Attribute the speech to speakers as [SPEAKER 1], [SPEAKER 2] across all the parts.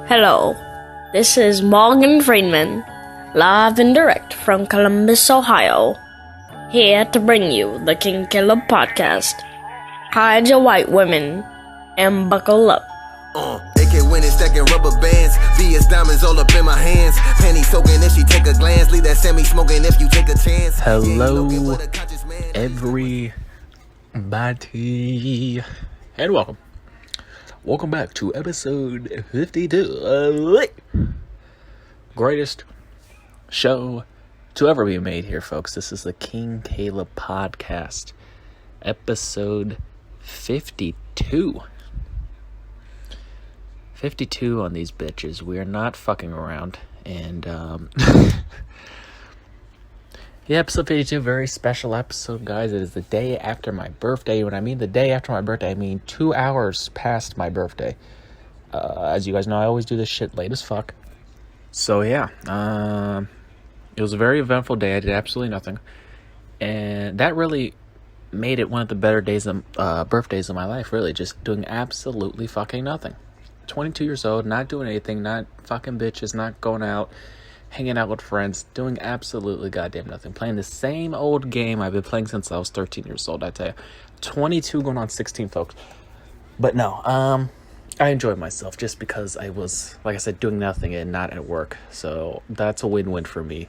[SPEAKER 1] Hello, this is Morgan Friedman, live and direct from Columbus, Ohio, here to bring you the King Kaleb podcast. Hide your white women and buckle up.
[SPEAKER 2] AK winning, stacking rubber bands. VS diamonds all up in my hands. Penny soaking if she take a glance. Leave that semi smoking if you take a chance.
[SPEAKER 3] Hello, everybody, and welcome. Welcome back to episode 52. Greatest show to ever be made here, folks. This is the King Kaleb podcast, episode 52. 52 on these bitches. We are not fucking around. And, yeah, episode 52, very special episode, guys. It is the day after my birthday. When I mean the day after my birthday, I mean 2 hours past my birthday. As you guys know, I always do this shit late as fuck. So, yeah, it was a very eventful day. I did absolutely nothing. And that really made it one of the better birthdays of my life, really. Just doing absolutely fucking nothing. 22 years old, not doing anything, not fucking bitches, not going out, hanging out with friends, doing absolutely goddamn nothing. Playing the same old game I've been playing since I was 13 years old, I tell you. 22 going on 16, folks. But no, I enjoyed myself just because I was, like I said, doing nothing and not at work. So that's a win-win for me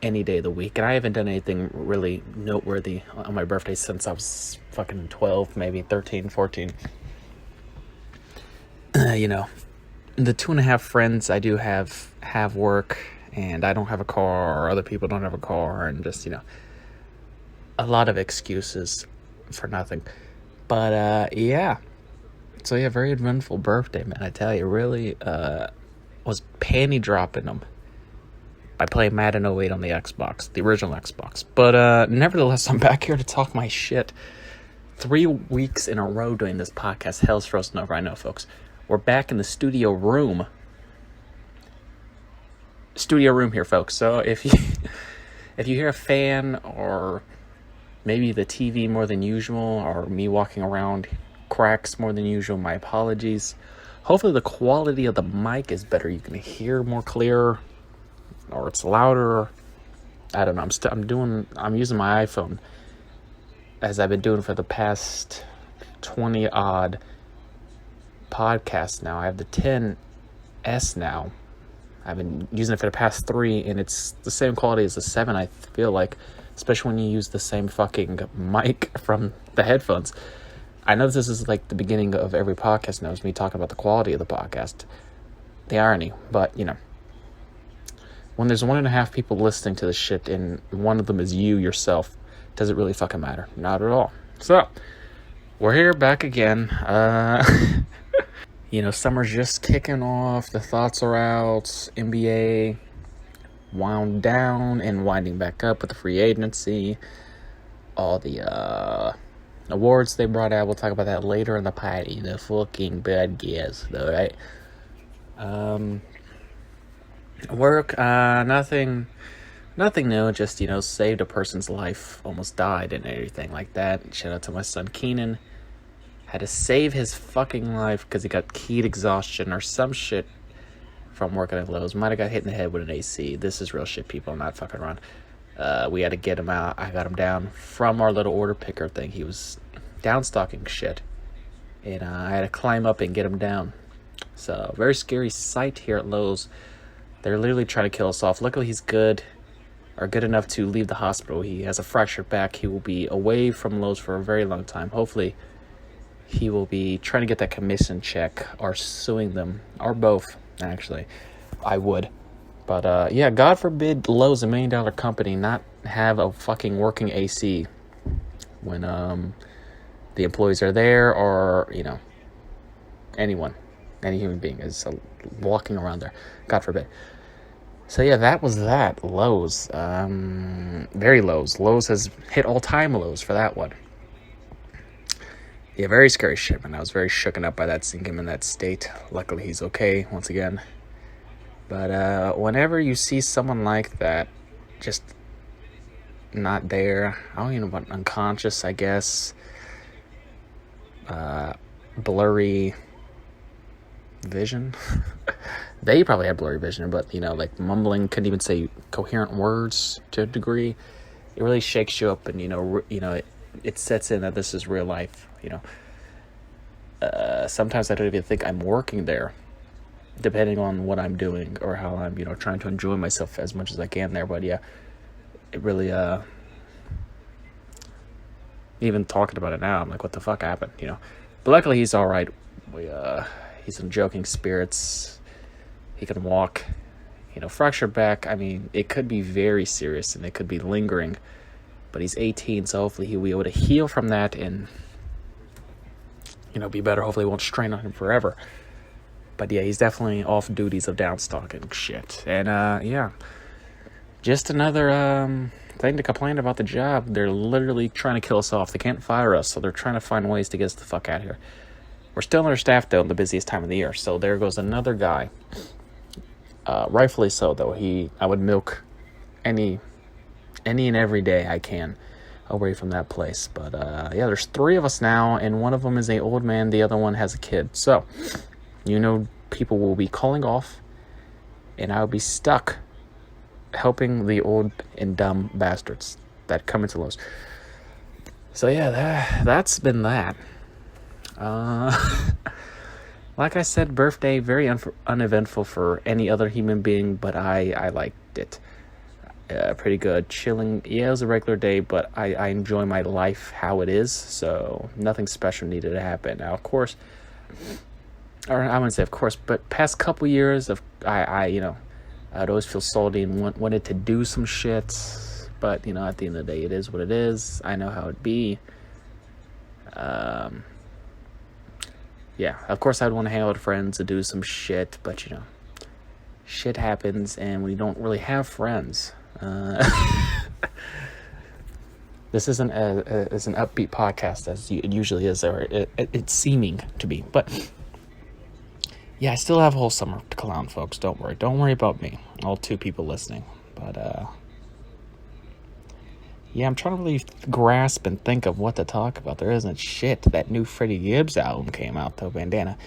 [SPEAKER 3] any day of the week. And I haven't done anything really noteworthy on my birthday since I was fucking 12, maybe 13, 14. You know, the 2.5 friends I do have work, and I don't have a car, or other people don't have a car, and just, you know, a lot of excuses for nothing. But, yeah. So, yeah, very eventful birthday, man. I tell you, really was panty dropping them by playing Madden 08 on the Xbox, the original Xbox. But, nevertheless, I'm back here to talk my shit. 3 weeks in a row doing this podcast. Hell's frozen over, I know, folks. We're back in the studio room. Studio room here, folks. So if you hear a fan or maybe the TV more than usual or me walking around cracks more than usual, my apologies. Hopefully the quality of the mic is better. You can hear more clear, or it's louder. I don't know. I'm using my iPhone as I've been doing for the past 20 odd podcast now. I have the 10S now. I've been using it for the past 3, and it's the same quality as the 7, I feel like, especially when you use the same fucking mic from the headphones. I know this is like the beginning of every podcast now, is me talking about the quality of the podcast. The irony, but, you know, when there's 1.5 people listening to this shit, and one of them is you yourself, does it really fucking matter? Not at all. So, we're here back again. You know, summer's just kicking off. The thoughts are out. NBA wound down and winding back up with the free agency. All the awards they brought out. We'll talk about that later in the party. The fucking bad guess, though, right? Work, nothing new. Just, you know, saved a person's life. Almost died and everything like that. Shout out to my son Keenan. Had to save his fucking life because he got heat exhaustion or some shit from working at Lowe's. Might have got hit in the head with an AC. This is real shit, people. I'm not fucking around. We had to get him out. I got him down from our little order picker thing. He was downstocking shit. And I had to climb up and get him down. So, very scary sight here at Lowe's. They're literally trying to kill us off. Luckily, he's good enough to leave the hospital. He has a fractured back. He will be away from Lowe's for a very long time. Hopefully, he will be trying to get that commission check or suing them, or both, actually. I would. But, yeah, God forbid Lowe's, $1 million company, not have a fucking working AC when the employees are there, or, you know, any human being is walking around there. God forbid. So, yeah, that was that. Lowe's. Very Lowe's. Lowe's has hit all-time lows for that one. Yeah, very scary shit, man. I was very shooken up by that, seeing him in that state. Luckily, he's okay, once again. But whenever you see someone like that, just not there, I don't even know about unconscious, I guess. Blurry vision. they probably had blurry vision, but, like mumbling, couldn't even say coherent words to a degree. It really shakes you up, and, it sets in that this is real life, Sometimes I don't even think I'm working there, depending on what I'm doing or how I'm, trying to enjoy myself as much as I can there. But yeah, it really, even talking about it now, I'm like, what the fuck happened, But luckily he's all right. He's in joking spirits. He can walk. Fractured back, I mean, it could be very serious and it could be lingering. But he's 18, so hopefully he'll be able to heal from that and, be better. Hopefully it won't strain on him forever. But yeah, he's definitely off duties of downstock and shit. And yeah, just another thing to complain about the job. They're literally trying to kill us off. They can't fire us, so they're trying to find ways to get us the fuck out of here. We're still understaffed, though, in the busiest time of the year. So there goes another guy. Rightfully so, though. I would milk any and every day I can away from that place. But yeah, there's 3 of us now, and one of them is an old man. The other one has a kid. So, people will be calling off, and I'll be stuck helping the old and dumb bastards that come into Lowe's. So yeah, that's been that. Like I said, birthday, very uneventful for any other human being, but I liked it. Pretty good. Chilling. Yeah, it was a regular day, but I enjoy my life how it is, so nothing special needed to happen. Now, of course, or I wouldn't say of course, but past couple years of I'd always feel salty and wanted to do some shit, but at the end of the day, it is what it is. I know how it be. Yeah, of course I'd want to hang out with friends and do some shit, but shit happens and we don't really have friends. This isn't as an upbeat podcast as it usually is, or it's seeming to be, but yeah, I still have a whole summer to clown, folks. Don't worry about me, all 2 people listening. But yeah, I'm trying to really grasp and think of what to talk about. There isn't shit. That new Freddie Gibbs album came out, though, Bandana,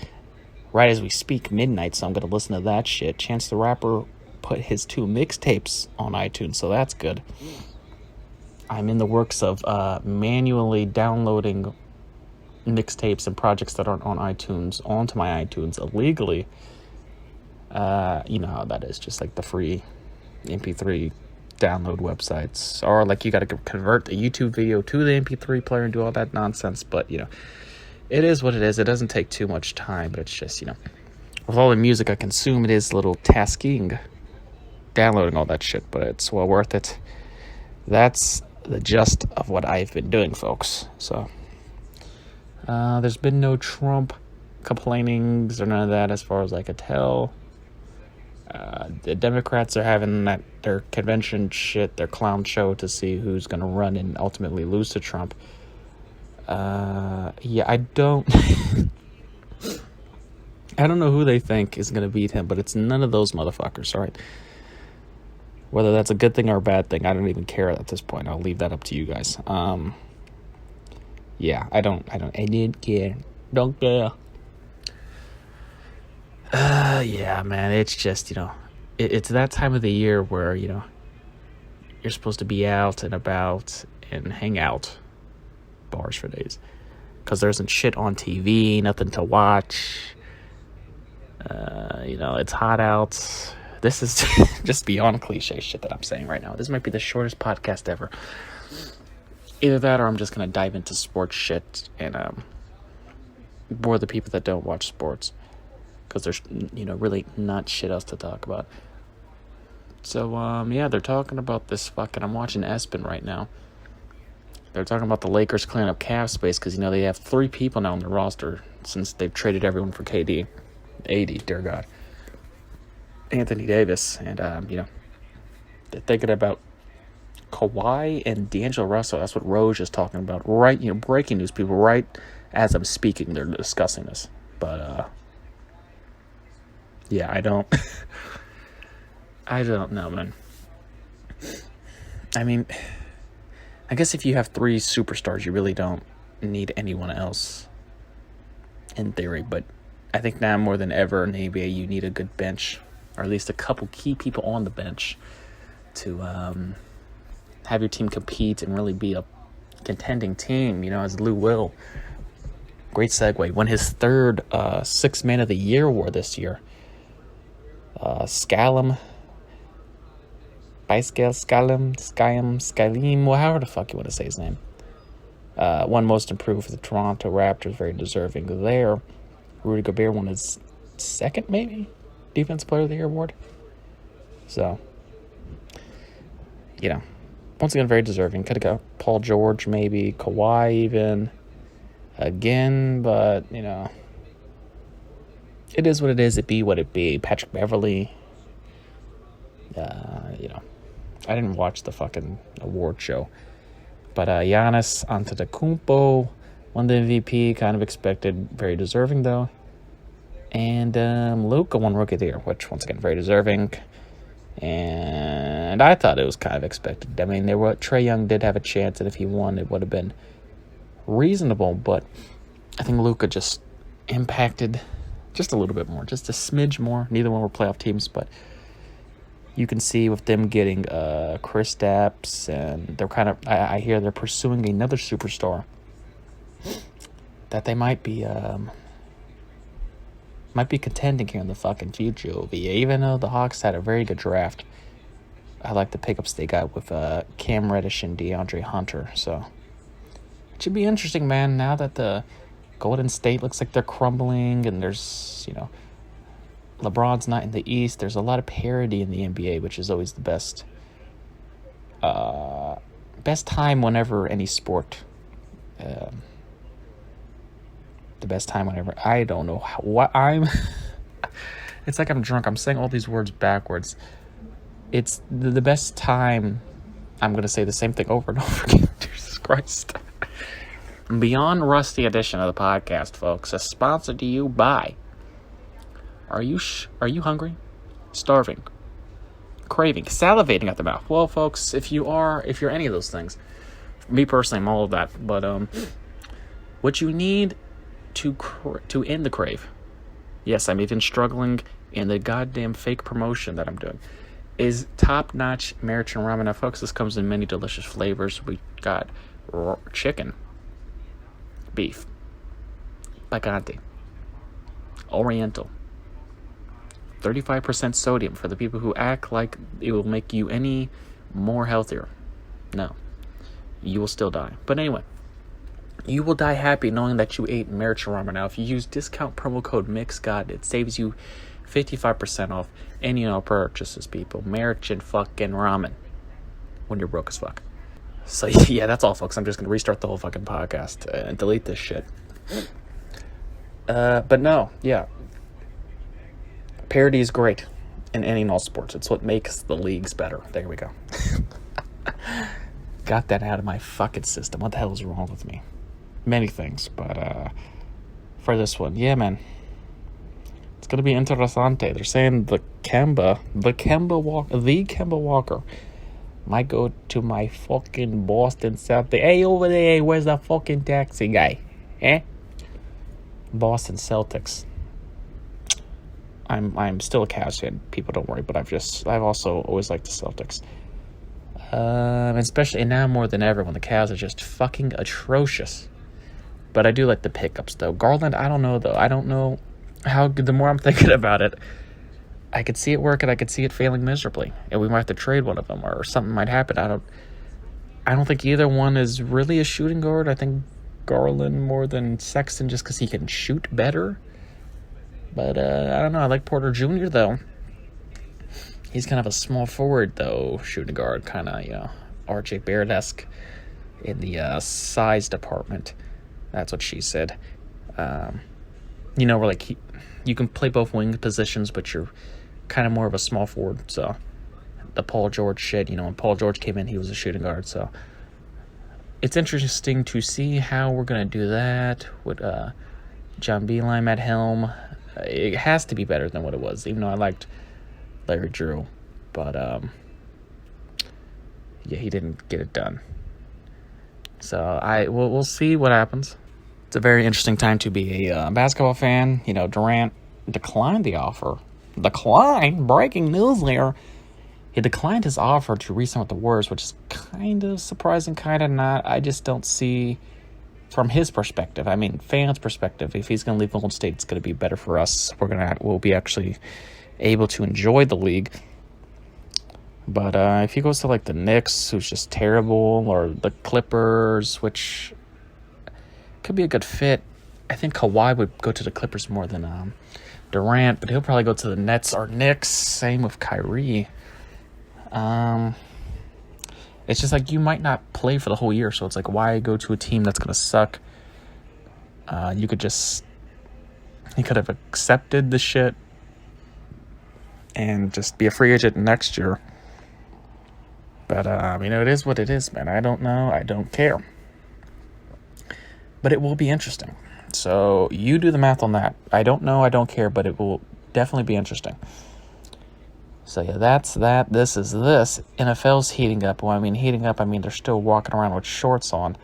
[SPEAKER 3] right as we speak, midnight, so I'm going to listen to that shit. Chance the Rapper put his 2 mixtapes on iTunes, so that's good. I'm in the works of manually downloading mixtapes and projects that aren't on iTunes onto my iTunes illegally. You know how that is, just like the free MP3 download websites, or like you got to convert the YouTube video to the MP3 player and do all that nonsense. But it is what it is. It doesn't take too much time, but it's just with all the music I consume, it is a little tasking downloading all that shit, but it's well worth it. That's the gist of what I've been doing, folks. So there's been no Trump complainings or none of that as far as I could tell. The Democrats are having their convention shit, their clown show to see who's going to run and ultimately lose to Trump. Yeah, I don't know who they think is going to beat him, but it's none of those motherfuckers, all right? Whether that's a good thing or a bad thing, I don't even care at this point. I'll leave that up to you guys. Yeah, I didn't care. Don't care. Yeah, man, it's just, it's that time of the year where, you're supposed to be out and about and hang out. Bars for days. Because there isn't shit on TV, nothing to watch. It's hot out. This is just beyond cliche shit that I'm saying right now. This might be the shortest podcast ever. Either that or I'm just going to dive into sports shit and bore the people that don't watch sports. Because there's, really not shit else to talk about. So, yeah, they're talking about this fucking... I'm watching ESPN right now. They're talking about the Lakers clearing up cap space because, they have 3 people now on their roster since they've traded everyone for KD. 80, dear God. Anthony Davis. And, they're thinking about Kawhi and D'Angelo Russell. That's what Roj is talking about. Right, breaking news, people. Right as I'm speaking, they're discussing this. But, yeah, I don't know, man. I mean, I guess if you have 3 superstars, you really don't need anyone else, in theory. But I think now more than ever in the NBA, you need a good bench. or at least a couple key people on the bench to have your team compete and really be a contending team, as Lou Will. Great segue. Won his third Sixth Man of the Year award this year. Skylim, well, however the fuck you want to say his name. Won Most Improved for the Toronto Raptors, very deserving there. Rudy Gobert won his second, maybe, Defensive Player of the Year award. So, once again, very deserving. Could have got Paul George, maybe, Kawhi even, again, but, it is what it is. It be what it be. Patrick Beverley, I didn't watch the fucking award show. But Giannis Antetokounmpo won the MVP, kind of expected, very deserving though. And Luka won Rookie of the Year, which once again very deserving. And I thought it was kind of expected. I mean, Trae Young did have a chance, and if he won, it would have been reasonable. But I think Luka just impacted just a little bit more, just a smidge more. Neither one were playoff teams, but you can see with them getting Kristaps, and they're kind of, I hear they're pursuing another superstar, that they might be contending here in the fucking future. Even though the Hawks had a very good draft, I like the pickups they got with Cam Reddish and DeAndre Hunter. So it should be interesting, man. Now that the Golden State looks like they're crumbling, and there's LeBron's not in the East. There's a lot of parity in the NBA, which is always the best time whenever any sport. The best time whenever, I don't know what I'm. It's like I'm drunk. I'm saying all these words backwards. It's the best time. I'm going to say the same thing over and over again. Jesus Christ. Beyond Rusty edition of the podcast, folks, is sponsored to you by. Are you hungry? Starving? Craving? Salivating at the mouth? Well, folks, if you're any of those things, me personally, I'm all of that. But what you need to end the crave, yes, I'm even struggling in the goddamn fake promotion that I'm doing, is top-notch American ramen. Now, folks, this comes in many delicious flavors. We got chicken, beef, picante, oriental, 35% sodium for the people who act like it will make you any more healthier. No, you will still die. But anyway, you will die happy knowing that you ate American ramen. Now, if you use discount promo code MIXGOD, it saves you 55% off any purchases, people. American fucking ramen when you're broke as fuck. So, yeah, that's all, folks. I'm just going to restart the whole fucking podcast and delete this shit. But no, yeah. Parity is great in any and all sports. It's what makes the leagues better. There we go. Got that out of my fucking system. What the hell is wrong with me? Many things, but for this one, yeah, man. It's going to be interessante. They're saying the Kemba Walker might go to my fucking Boston Celtics. Hey, over there, hey, where's the fucking taxi guy? Boston Celtics. I'm still a Cavs fan. People don't worry, but I've also always liked the Celtics. Especially now more than ever when the Cavs are just fucking atrocious. But I do like the pickups though. Garland, I don't know though. I don't know how good. The more I'm thinking about it, I could see it working. I could see it failing miserably, and we might have to trade one of them, or something might happen. I don't think either one is really a shooting guard. I think Garland more than Sexton just because he can shoot better. But I don't know. I like Porter Jr. though. He's kind of a small forward though, shooting guard, kind of R.J. Barrett-esque in the size department. That's what she said. We're like you can play both wing positions, but you're kind of more of a small forward. So the Paul George shit, when Paul George came in, he was a shooting guard. So it's interesting to see how we're gonna do that with John Beilein at helm. It has to be better than what it was, even though I liked Larry Drew. But yeah, he didn't get it done. So we'll see what happens. It's a very interesting time to be a basketball fan. Durant declined the offer declined. Breaking news there. He declined his offer to re-sign with the Warriors, which is kind of surprising, kind of not. I just don't see, from his perspective, I mean, fans' perspective, if he's going to leave Golden State, it's going to be better for us. We'll be actually able to enjoy the league. But if he goes to like the Knicks, who's just terrible, or the Clippers, which could be a good fit. I think Kawhi would go to the Clippers more than Durant, but he'll probably go to the Nets or Knicks. Same with Kyrie. It's just like you might not play for the whole year, so it's like, why go to a team that's gonna suck? He could have accepted the shit and just be a free agent next year. But it is what it is, man. I don't know. I don't care. But it will be interesting. So you do the math on that. I don't know. I don't care. But it will definitely be interesting. So yeah, that's that. This is this. NFL's heating up. Well, they're still walking around with shorts on.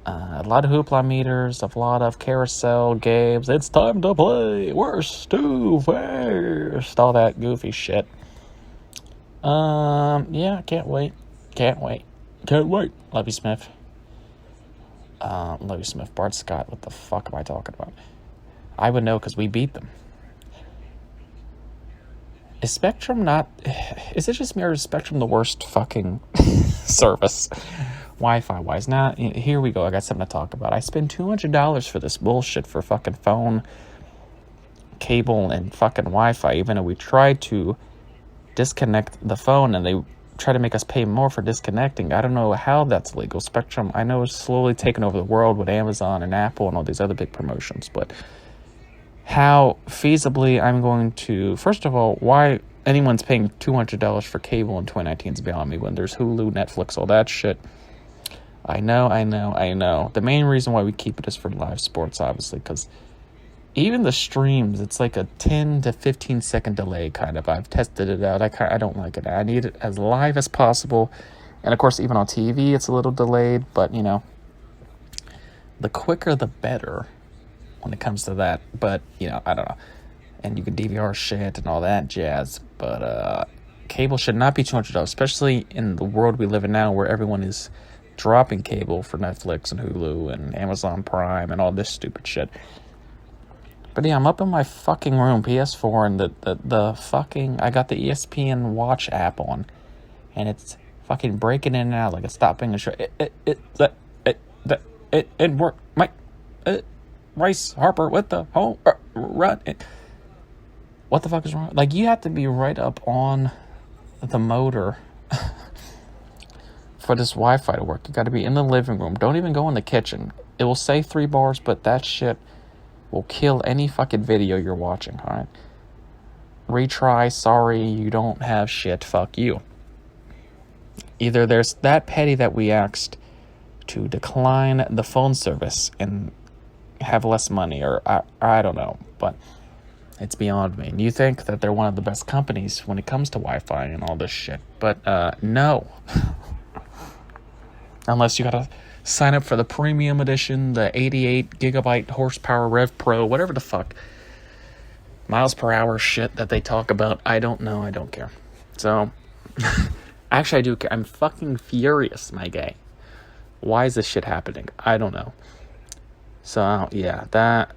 [SPEAKER 3] A lot of hoopla meters, a lot of carousel games. It's time to play. Worst to first. All that goofy shit. Yeah, can't wait. Lovey Smith. Bart Scott. What the fuck am I talking about? I would know because we beat them. Is Spectrum not... Is it just me or is Spectrum the worst fucking service? Wi-Fi wise. Now, here we go. I got something to talk about. I spend $200 for this bullshit for fucking phone, cable, and fucking Wi-Fi, even though we tried to disconnect the phone and they try to make us pay more for disconnecting. I don't know how that's legal. Spectrum, I know, is slowly taking over the world with Amazon and Apple and all these other big promotions, but how feasibly I'm going to... First of all, why anyone's paying $200 for cable in 2019 is beyond me when there's Hulu, Netflix, all that shit. I know. The main reason why we keep it is for live sports, obviously, because even the streams, it's like a 10 to 15 second delay, kind of. I've tested it out. I don't like it. I need it as live as possible. And, of course, even on TV, it's a little delayed. But, the quicker the better when it comes to that. But, I don't know. And you can DVR shit and all that jazz. But cable should not be $200, especially in the world we live in now where everyone is dropping cable for Netflix and Hulu and Amazon Prime and all this stupid shit. But yeah, I'm up in my fucking room, PS4, and the fucking... I got the ESPN Watch app on, and it's fucking breaking in and out like it's stopping a show. It worked. Mike, Rice Harper with the home run. What the fuck is wrong? Like, you have to be right up on the motor for this Wi-Fi to work. You got to be in the living room. Don't even go in the kitchen. It will say 3 bars, but that shit will kill any fucking video you're watching, alright? Retry, sorry, you don't have shit, fuck you. Either there's that petty that we asked to decline the phone service and have less money, or I don't know, but it's beyond me. And you think that they're one of the best companies when it comes to Wi-Fi and all this shit, but no. Unless you gotta sign up for the premium edition, the 88 gigabyte horsepower Rev Pro, whatever the fuck miles per hour shit that they talk about. I don't know. I don't care. So, actually, I do care. I'm fucking furious, my guy. Why is this shit happening? I don't know. So, yeah, that's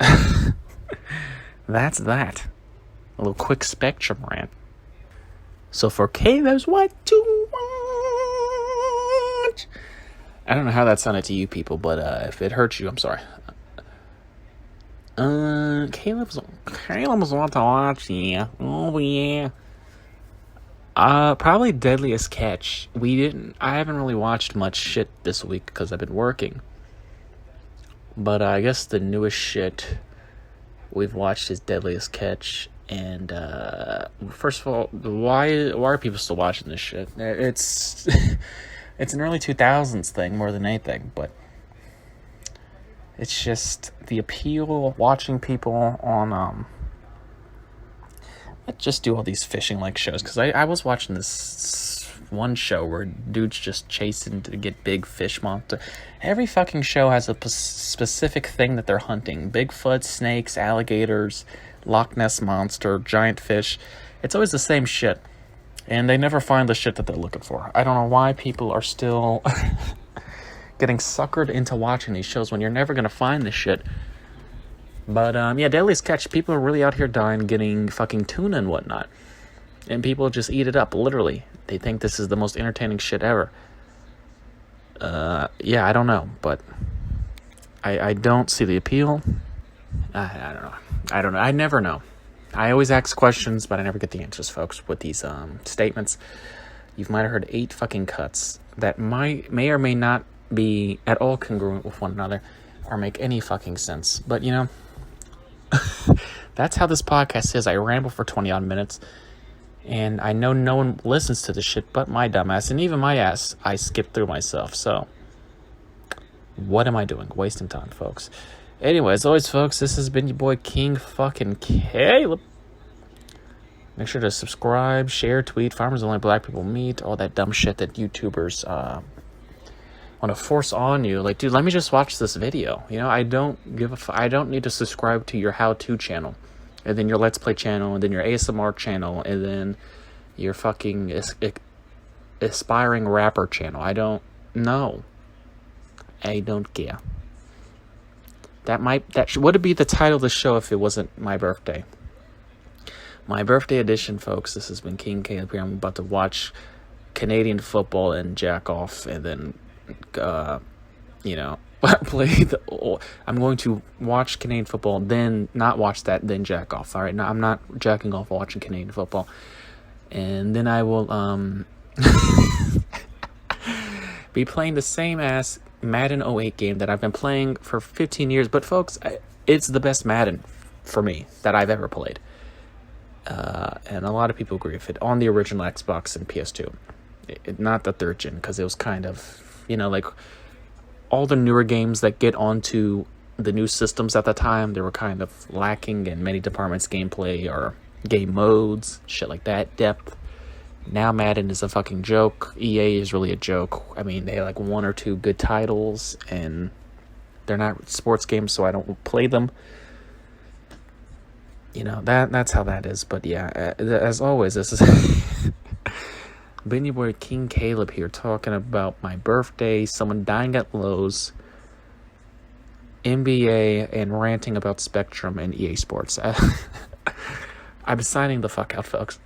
[SPEAKER 3] that. A little quick Spectrum rant. So, for Kaleb's What to Watch. I don't know how that sounded to you people, but if it hurts you, I'm sorry. Kaleb's What to Watch, yeah. Oh, yeah. Probably Deadliest Catch. I haven't really watched much shit this week because I've been working. But I guess the newest shit we've watched is Deadliest Catch. And, first of all, why are people still watching this shit? It's an early 2000s thing more than anything, but it's just the appeal of watching people on, just do all these fishing-like shows, because I was watching this one show where dudes just chasing to get big fish monster. Every fucking show has a specific thing that they're hunting. Bigfoot, snakes, alligators, Loch Ness Monster, giant fish. It's always the same shit. And they never find the shit that they're looking for. I don't know why people are still getting suckered into watching these shows when you're never going to find this shit. But, yeah, Daly's Catch, people are really out here dying getting fucking tuna and whatnot. And people just eat it up, literally. They think this is the most entertaining shit ever. Yeah, I don't know, but I don't see the appeal. I don't know. I don't know. I never know. I always ask questions, but I never get the answers, folks, with these statements. You might have heard 8 fucking cuts that may or may not be at all congruent with one another or make any fucking sense. But, you know, that's how this podcast is. I ramble for 20-odd minutes, and I know no one listens to this shit but my dumbass, and even my ass, I skip through myself. So, what am I doing? Wasting time, folks. Anyway, as always, folks, this has been your boy King fucking Kaleb. Make sure to subscribe, share, tweet, farmers only black people meet, all that dumb shit that YouTubers want to force on you. Like, dude, let me just watch this video. You know, I don't need to subscribe to your how-to channel, and then your Let's Play channel, and then your ASMR channel, and then your fucking aspiring rapper channel. I don't know. I don't care. That would be the title of the show if it wasn't my birthday. My birthday edition, folks. This has been King Kaleb here. I'm about to watch Canadian football and jack off, and then, you know, I'm going to watch Canadian football, then not watch that, then jack off. All right, no, I'm not jacking off watching Canadian football, and then I will be playing the same ass Madden 08 game that I've been playing for 15 years. But folks, it's the best Madden for me that I've ever played. And a lot of people agree with it on the original Xbox and PS2. Not the 3rd gen, because it was kind of, you know, like all the newer games that get onto the new systems at the time, they were kind of lacking in many departments, gameplay or game modes, shit like that, depth. Now Madden is a fucking joke. EA is really a joke. I mean, they have like 1 or 2 good titles, and they're not sports games, so I don't play them. You know, that's how that is. But yeah, as always, this is been your boy King Kaleb here, talking about my birthday, someone dying at Lowe's, NBA, and ranting about Spectrum and EA Sports. I'm signing the fuck out, folks.